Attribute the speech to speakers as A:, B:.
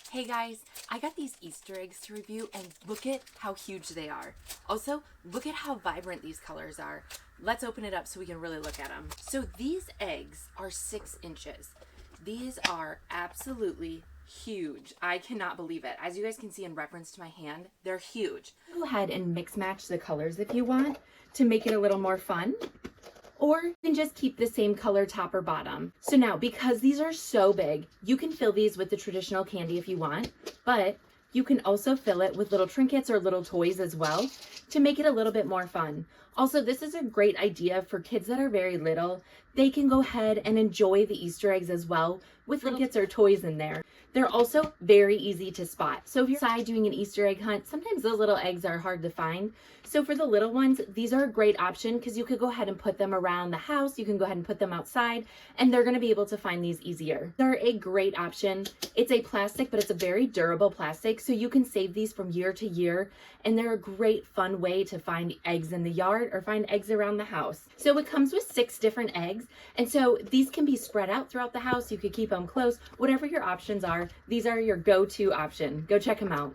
A: Hey guys, I got these Easter eggs to review and look at how huge they are. Also, look at how vibrant these colors are. Let's open it up so we can really look at them. So these eggs are 6 inches. These are absolutely huge. I cannot believe it. As you guys can see in reference to my hand, they're huge. Go ahead and mix match the colors if you want to make it a little more fun. Or you can just keep the same color top or bottom. So now, because these are so big, you can fill these with the traditional candy if you want, but you can also fill it with little trinkets or little toys as well to make it a little bit more fun. Also, this is a great idea for kids that are very little. They can go ahead and enjoy the Easter eggs as well with trinkets or toys in there. They're also very easy to spot. So if you're outside doing an Easter egg hunt, sometimes those little eggs are hard to find. So for the little ones, these are a great option because you could go ahead and put them around the house. You can go ahead and put them outside and they're going to be able to find these easier. They're a great option. It's a plastic, but it's a very durable plastic. So you can save these from year to year. And they're a great fun way to find eggs in the yard or find eggs around the house. So it comes with 6 different eggs. And so these can be spread out throughout the house. You could keep them close, whatever your options are. These are your go-to option. Go check them out.